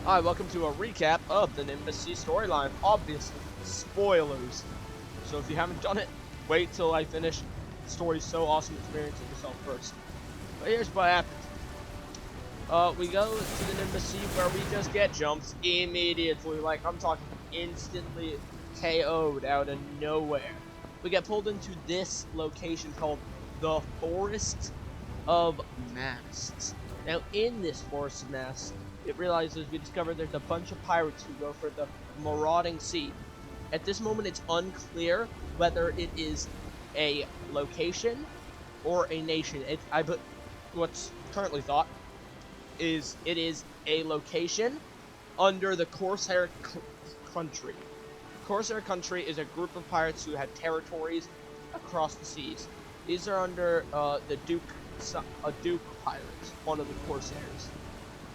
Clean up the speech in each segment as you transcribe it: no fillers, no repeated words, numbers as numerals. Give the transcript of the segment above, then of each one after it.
Hi, welcome to a recap of the Nimbus storyline. Obviously, spoilers. So if you haven't done it, wait till I finish. The story's so awesome, experience it yourself first. But here's what happens. We go to the Nimbus where we just get jumps immediately. Like, I'm talking instantly KO'd out of nowhere. We get pulled into this location called the Forest of Masts. Now, in this Forest of Masts, it realizes we discovered there's a bunch of pirates who go for the marauding sea. At this moment, it's unclear whether it is a location or a nation. What's currently thought is it is a location under the Corsair country. Corsair country is a group of pirates who had territories across the seas. These are under the Duke Pirates, one of the Corsairs.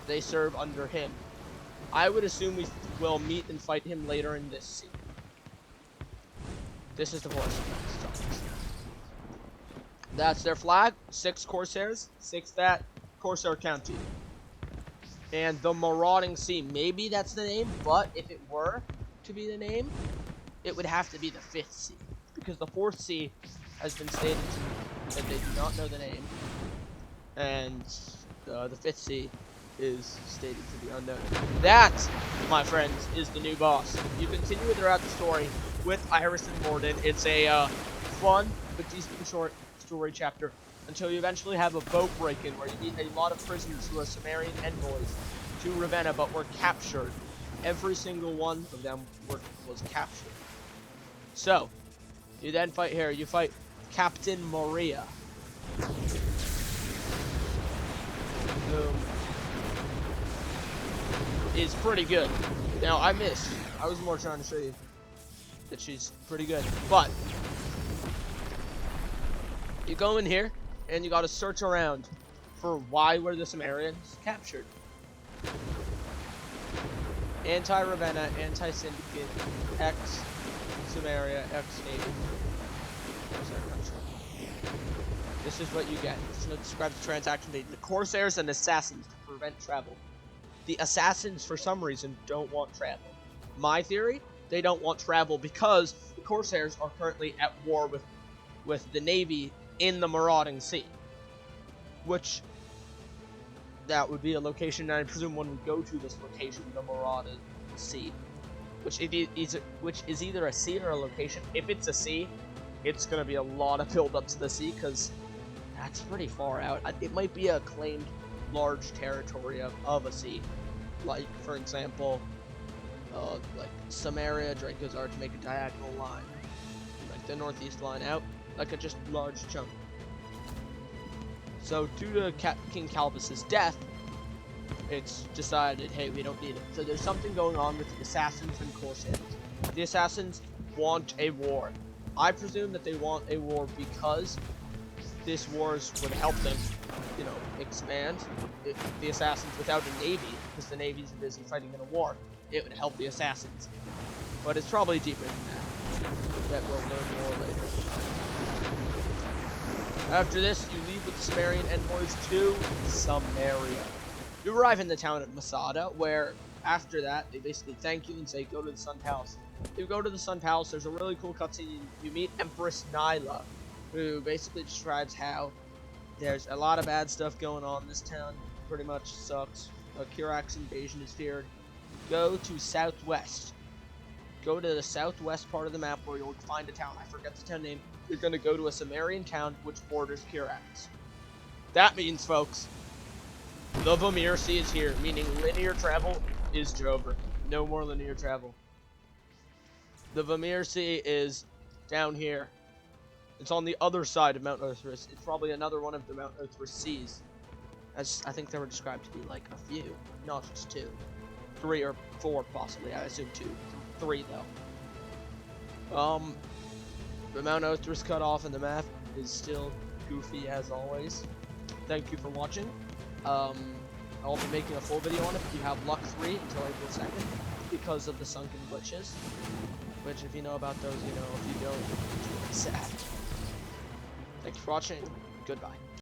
They serve under him. I would assume we will meet and fight him later in this scene. This is the Forest. That's their flag. 6 Corsairs. 6 that Corsair County. And the Marauding Sea. Maybe that's the name, but if it were to be the name, it would have to be the 5th Sea. Because the 4th Sea has been stated to me that they do not know the name. And the 5th Sea is stated to be unknown. That, my friends, is the new boss. You continue throughout the story with Iris and Morden. It's a fun but decently short story chapter until you eventually have a boat break-in where you meet a lot of prisoners who are Sumerian envoys to Ravenna but were captured. Every single one of them was captured. So, you then fight here. You fight Captain Maria, who is pretty good. Now, I missed. I was more trying to show you that she's pretty good. But you go in here, and you gotta search around for why were the Sumerians captured. Anti-Ravenna, anti-Syndicate, ex-Sameria, ex-Navy. This is what you get. This note describes the transaction made. The Corsairs and Assassins to prevent travel. The Assassins, for some reason, don't want travel. My theory, they don't want travel because the Corsairs are currently at war with the Navy in the Marauding Sea. Which, that would be a location, and I presume one would go to this location, the Marauding Sea. Which is either a sea or a location. If it's a sea, it's going to be a lot of build-up to the sea, because that's pretty far out. It might be a claimed large territory of a sea. Like, for example, like Sameria, Draco's Arch make a diagonal line. Like the northeast line out, like a just large chunk. So, due to King Calvus's death, it's decided, hey, we don't need it. So there's something going on with the Assassins and Corsairs. The Assassins want a war. I presume that they want a war because this wars would help them, you know, expand. If the Assassins without a navy, because the navy's busy fighting in a war, it would help the Assassins. But it's probably deeper than that. That we'll learn more later. After this, you leave with the Sumerian envoys to Sameria. You arrive in the town of Masada, where after that, they basically thank you and say, go to the Sun Palace. You go to the Sun Palace, there's a really cool cutscene. You meet Empress Nyla, who basically describes how there's a lot of bad stuff going on. This town pretty much sucks. A Keraxe invasion is feared. Go to southwest. Go to the southwest part of the map where you'll find a town. I forget the town name. You're going to go to a Sumerian town which borders Keraxe. That means, folks, the Vimir Sea is here, meaning linear travel is over. No more linear travel. The Vimir Sea is down here. It's on the other side of Mount Othrys. It's probably another one of the Mount Othrys seas. As I think they were described to be like a few, not just 2. 3 or 4 possibly. I assume 2. 3 though. The Mount Othrys cut off and the map is still goofy as always. Thank you for watching. I'll be making a full video on it if you have luck 3 until April 2nd because of the sunken glitches. Which, if you know about those, you know. If you don't, it's really sad. Thanks for watching. Goodbye.